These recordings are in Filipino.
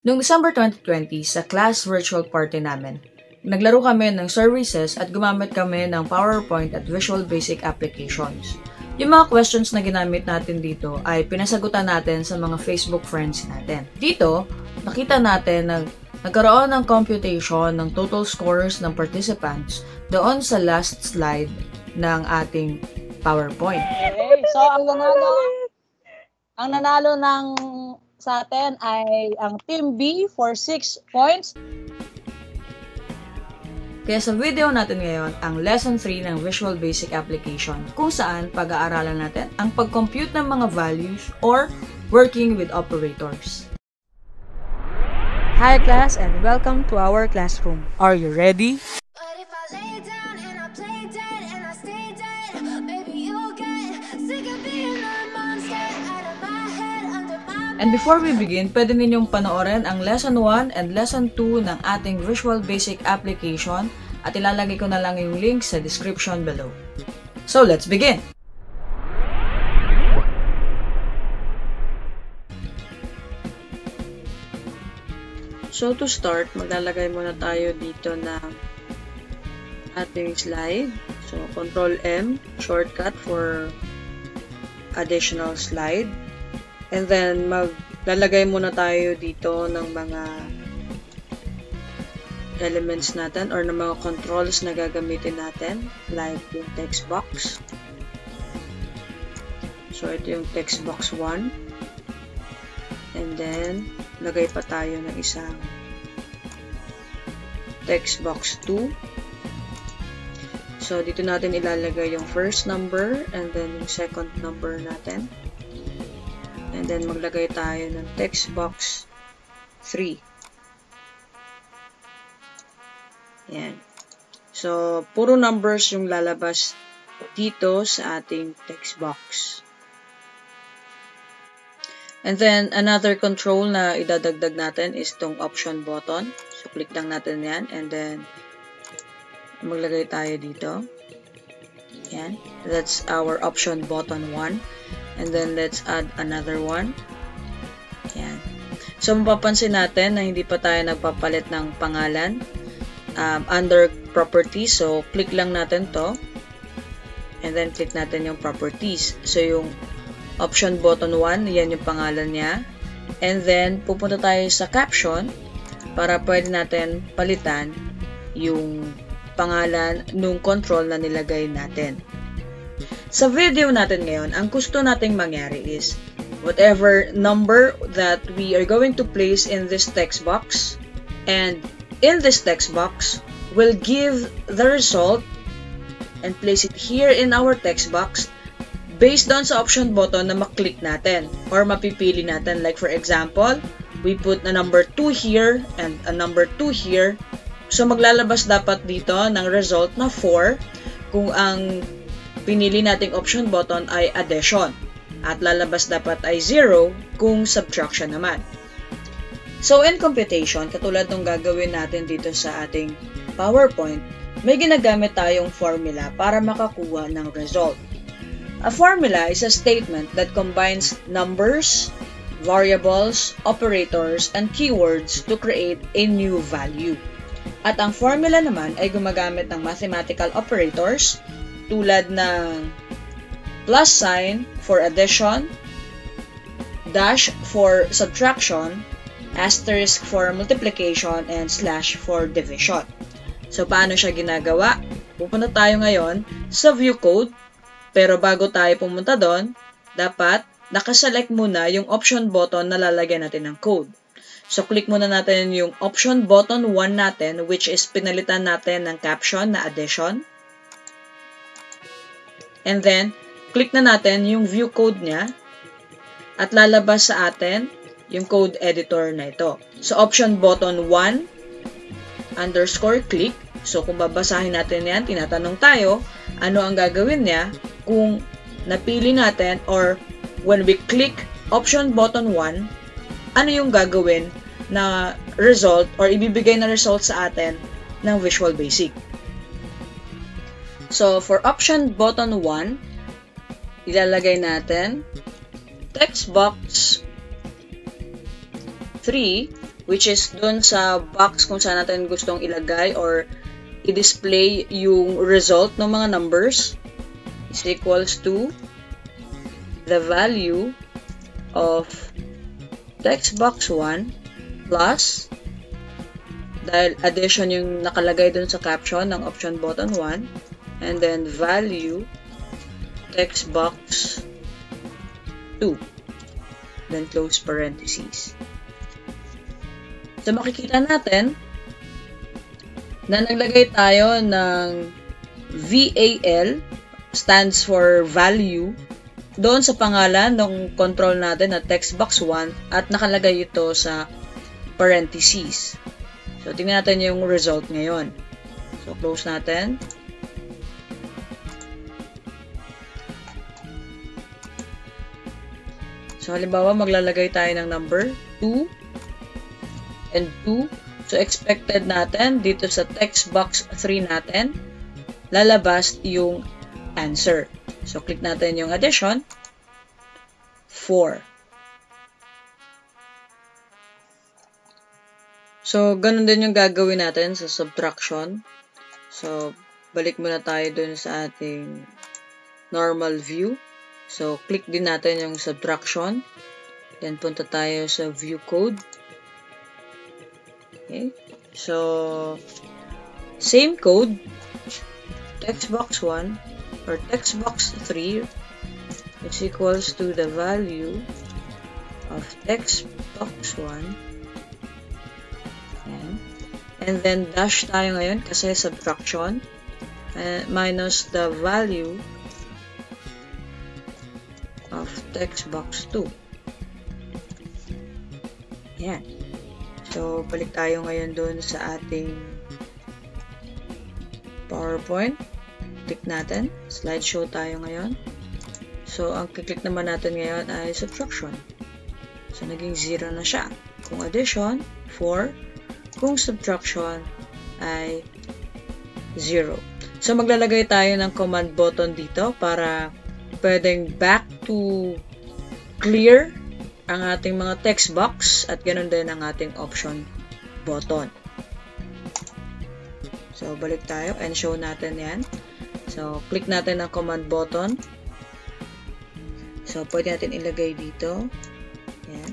Noong December 2020 sa class virtual party namin, naglaro kami ng services at gumamit kami ng PowerPoint at Visual Basic applications. Yung mga questions na ginamit natin dito ay pinasagutan natin sa mga Facebook friends natin. Dito, nakita natin na nagkaroon ng computation ng total scores ng participants doon sa last slide ng ating PowerPoint. Okay, so ang nanalo ng sa atin ay ang Team B for 6 points. Kaya sa video natin ngayon, ang Lesson 3 ng Visual Basic Application, kung saan pag-aaralan natin ang pag-compute ng mga values or working with operators. Hi class and welcome to our classroom. Are you ready? And before we begin, pwede ninyong panoorin ang Lesson 1 and Lesson 2 ng ating Visual Basic Application at ilalagay ko na lang yung link sa description below. So, let's begin! So, to start, maglalagay muna tayo dito ng ating slide. So, Control M, shortcut for additional slide. And then, maglalagay muna tayo dito ng mga elements natin or ng mga controls na gagamitin natin, like yung text box. So, ito yung text box 1. And then, lagay pa tayo ng isang text box 2. So, dito natin ilalagay yung first number and then yung second number natin. And then, maglagay tayo ng text box 3. Yan. So, puro numbers yung lalabas dito sa ating text box. And then, another control na idadagdag natin is tong option button. So, click lang natin yan. And then, maglagay tayo dito. Yan. That's our option button 1. And then, let's add another one. Yan. So, mapapansin natin na hindi pa tayo nagpapalit ng pangalan under properties. So, click lang natin to. And then, click natin yung properties. So, yung option button 1, yan yung pangalan niya. And then, pupunta tayo sa caption para pwede natin palitan yung pangalan nung control na nilagay natin. Sa video natin ngayon, ang gusto nating mangyari is whatever number that we are going to place in this text box, and in this text box, we'll give the result and place it here in our text box based on sa option button na maklik natin or mapipili natin. Like for example, we put a number 2 here and a number 2 here. So maglalabas dapat dito ng result na 4 kung ang pinili nating option button ay addition. At lalabas dapat ay 0 kung subtraction naman. So, in computation, katulad ng gagawin natin dito sa ating PowerPoint, may ginagamit tayong formula para makakuha ng result. A formula is a statement that combines numbers, variables, operators, and keywords to create a new value. At ang formula naman ay gumagamit ng mathematical operators tulad ng plus sign for addition, dash for subtraction, asterisk for multiplication, and slash for division. So, paano siya ginagawa? Pupunta tayo ngayon sa view code, pero bago tayo pumunta doon, dapat nakaselect muna yung option button na lalagyan natin ng code. So, click muna natin yung option button 1 natin, which is pinalitan natin ng caption na addition. And then, click na natin yung view code niya at lalabas sa atin yung code editor na ito. So, option button 1 underscore click. So, kung babasahin natin yan, tinatanong tayo, ano ang gagawin niya kung napili natin or when we click option button 1, ano yung gagawin na result or ibibigay na result sa atin ng Visual Basic. So, for option button 1, ilalagay natin text box 3 which is dun sa box kung saan natin gustong ilagay or i-display yung result ng mga numbers, is equals to the value of text box 1 plus, dahil addition yung nakalagay dun sa caption ng option button 1, and then value text box 2, then close parentheses. So makikita natin na naglagay tayo ng VAL, stands for value, doon sa pangalan ng control natin na text box 1 at nakalagay ito sa parentheses. So tingnan natin yung result ngayon. So close natin. So halimbawa maglalagay tayo ng number 2 and 2. So expected natin dito sa text box 3 natin lalabas yung answer. So click natin yung addition, 4. So ganun din yung gagawin natin sa subtraction. So balik muna tayo dun sa ating normal view. So click din natin yung subtraction. Then punta tayo sa view code. Okay. So same code, text box 1 or text box 3 is equals to the value of text box 1, and then dash tayo ngayon kasi subtraction, minus the value of text box 2. Yan. So balik tayo ngayon doon sa ating PowerPoint. Click natin. Slideshow tayo ngayon. So, ang kiklik naman natin ngayon ay subtraction. So, naging 0 na siya. Kung addition, 4. Kung subtraction ay 0. So, maglalagay tayo ng command button dito para pwedeng back to clear ang ating mga text box at ganoon din ang ating option button. So, balik tayo and show natin yan. So, click natin ang command button. So, pwede natin ilagay dito. Yan.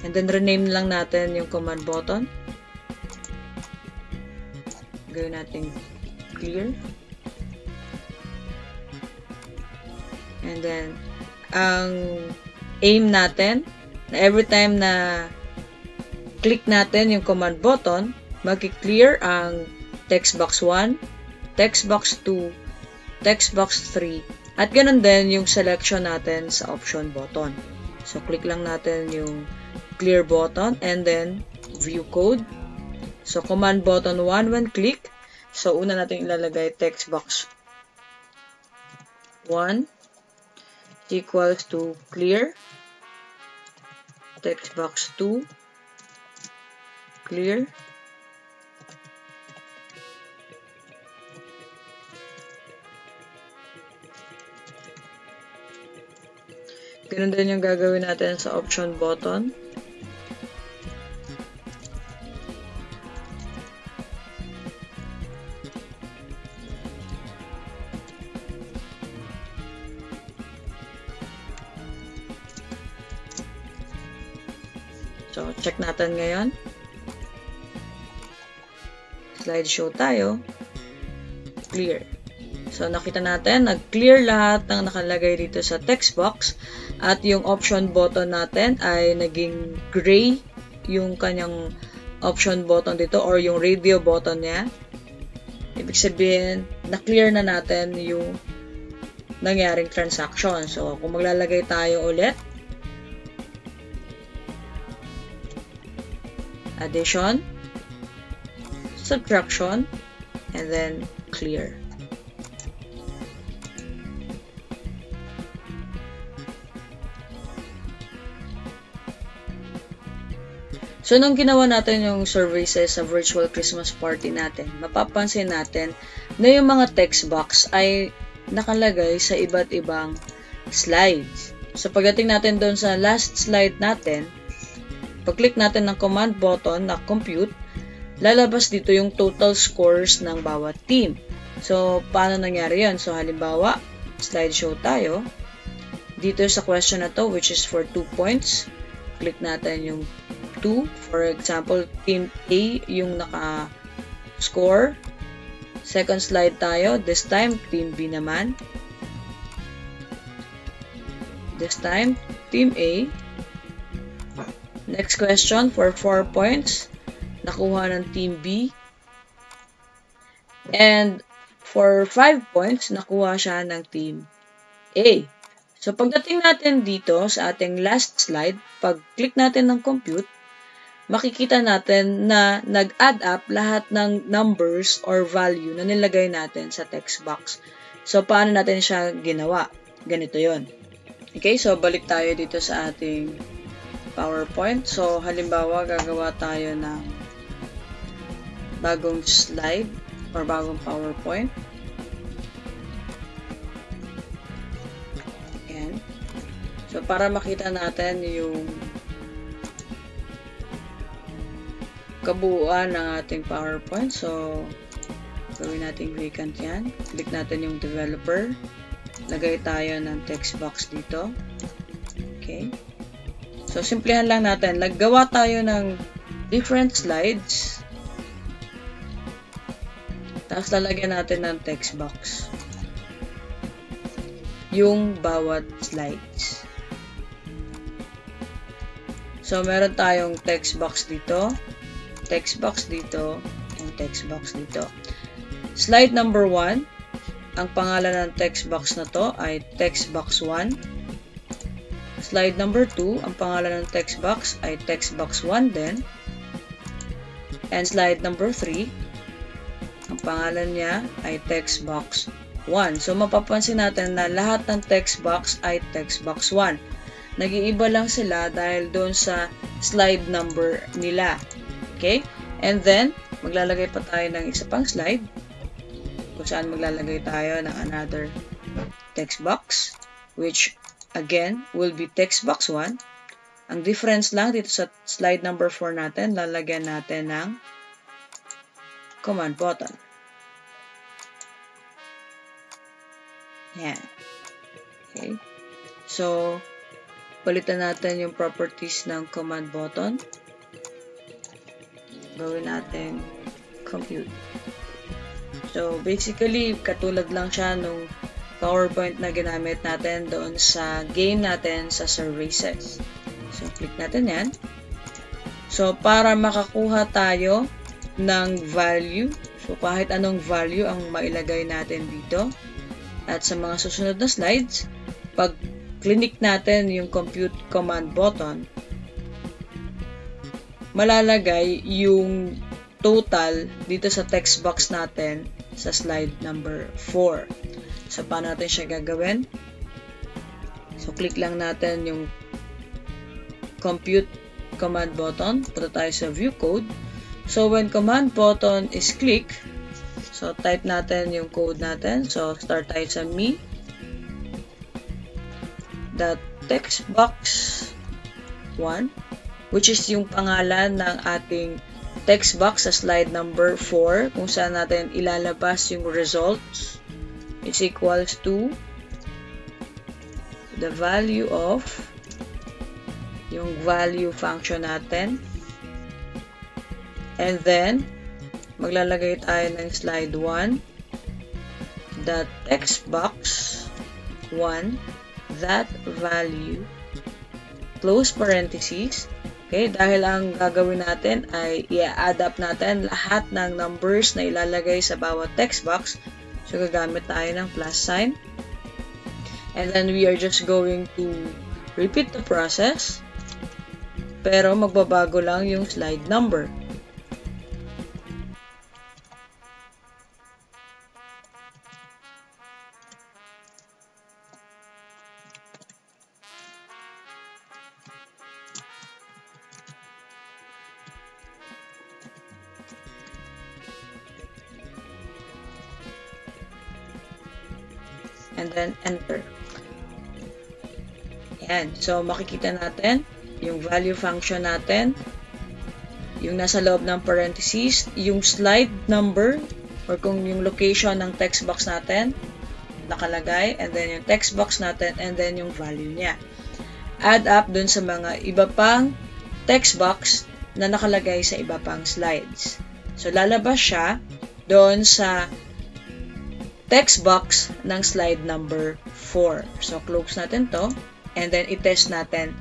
And then, rename lang natin yung command button. Gawin natin clear. And then, ang aim natin, na every time na click natin yung command button, mag-clear ang text box 1, text box 2, text box 3, at ganun din yung selection natin sa option button. So, click lang natin yung clear button and then view code. So, command button 1 when click. So, una natin ilalagay text box 1 equals to clear, text box 2, clear, ganun din yung gagawin natin sa option button. So, check natin ngayon. Slideshow tayo. Clear. So, nakita natin, nag-clear lahat ng nakalagay dito sa text box at yung option button natin ay naging gray yung kanyang option button dito or yung radio button niya. Ibig sabihin, na-clear na natin yung nangyaring transaction. So, kung maglalagay tayo ulit, addition, subtraction, and then clear. So, nung ginawa natin yung services sa virtual Christmas party natin, mapapansin natin na yung mga text box ay nakalagay sa iba't ibang slides. So, pagdating natin doon sa last slide natin, pag-click natin ng command button na compute, lalabas dito yung total scores ng bawat team. So, paano nangyari yan? So, halimbawa, slideshow tayo. Dito sa question na to, which is for 2 points, click natin yung 2. For example, team A yung naka-score. Second slide tayo. This time, team B naman. This time, team A. Next question, for 4 points, nakuha ng team B. And for 5 points, nakuha siya ng team A. So, pagdating natin dito sa ating last slide, pag-click natin ng compute, makikita natin na nag-add up lahat ng numbers or value na nilagay natin sa text box. So, paano natin siya ginawa? Ganito yon. Okay, so balik tayo dito sa ating PowerPoint. So, halimbawa, gagawa tayo ng bagong slide or bagong PowerPoint. Ayan. So, para makita natin yung kabuuan ng ating PowerPoint. So, gawin natin vacant yan. Click natin yung developer. Lagay tayo ng text box dito. Okay. So, simplihan lang natin. Naggawa tayo ng different slides. Tapos, lalagyan natin ng text box. Yung bawat slides. So, meron tayong text box dito, text box dito, and text box dito. Slide number 1, ang pangalan ng text box na to ay text box 1. Slide number 2, ang pangalan ng text box ay text box 1 din. And slide number 3, ang pangalan niya ay text box 1. So, mapapansin natin na lahat ng text box ay text box 1. Nag-iiba lang sila dahil doon sa slide number nila. Okay? And then, maglalagay pa tayo ng isa pang slide kung saan maglalagay tayo ng another text box, which again will be text box 1. Ang difference lang dito sa slide number 4 natin, lalagyan natin ng command button. Yan. Okay. So, palitan natin yung properties ng command button. Gawin natin compute. So, basically, katulad lang siya nung PowerPoint na ginamit natin doon sa game natin sa services. So, click natin yan. So, para makakuha tayo ng value, so kahit anong value ang mailagay natin dito, at sa mga susunod na slides, pag click natin yung compute command button, malalagay yung total dito sa text box natin sa slide number 4. So, paano natin siya gagawin? So, click lang natin yung compute command button. Punta tayo sa view code. So, when command button is click, so type natin yung code natin. So, start tayo sa me. The text box 1, which is yung pangalan ng ating text box sa slide number 4, kung saan natin ilalabas yung results, is equals to the value of yung value function natin. And then, maglalagay tayo ng slide 1, the text box 1, that value, close parentheses. Okay, dahil ang gagawin natin ay i-add up natin lahat ng numbers na ilalagay sa bawat text box. So, gagamit tayo ng plus sign. And then, we are just going to repeat the process. Pero, magbabago lang yung slide number. And then enter. Ayan. So, makikita natin yung value function natin, yung nasa loob ng parentheses, yung slide number, or kung yung location ng text box natin, nakalagay, and then yung text box natin, and then yung value niya. Add up dun sa mga iba pang text box na nakalagay sa iba pang slides. So, lalabas siya doon sa text box ng slide number 4. So, close natin to, and then i-test natin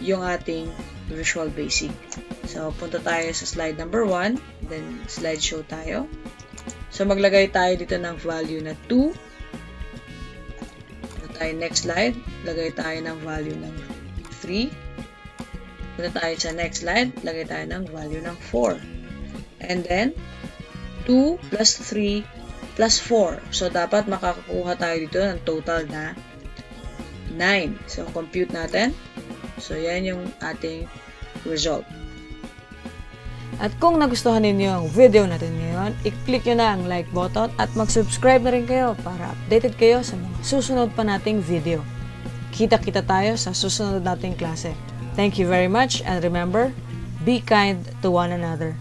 yung ating Visual Basic. So, punta tayo sa slide number 1, then slideshow tayo. So, maglagay tayo dito ng value na 2. Punta tayo next slide, lagay tayo ng value ng 3. Punta tayo sa next slide, lagay tayo ng value ng 4. And then, 2 plus 3 plus 4. So, dapat makakakuha tayo dito ng total na 9. So, compute natin. So, yan yung ating result. At kung nagustuhan ninyo ang video natin ngayon, i-click nyo na ang like button at mag-subscribe na rin kayo para updated kayo sa mga susunod pa nating video. Kita-kita tayo sa susunod nating klase. Thank you very much and remember, be kind to one another.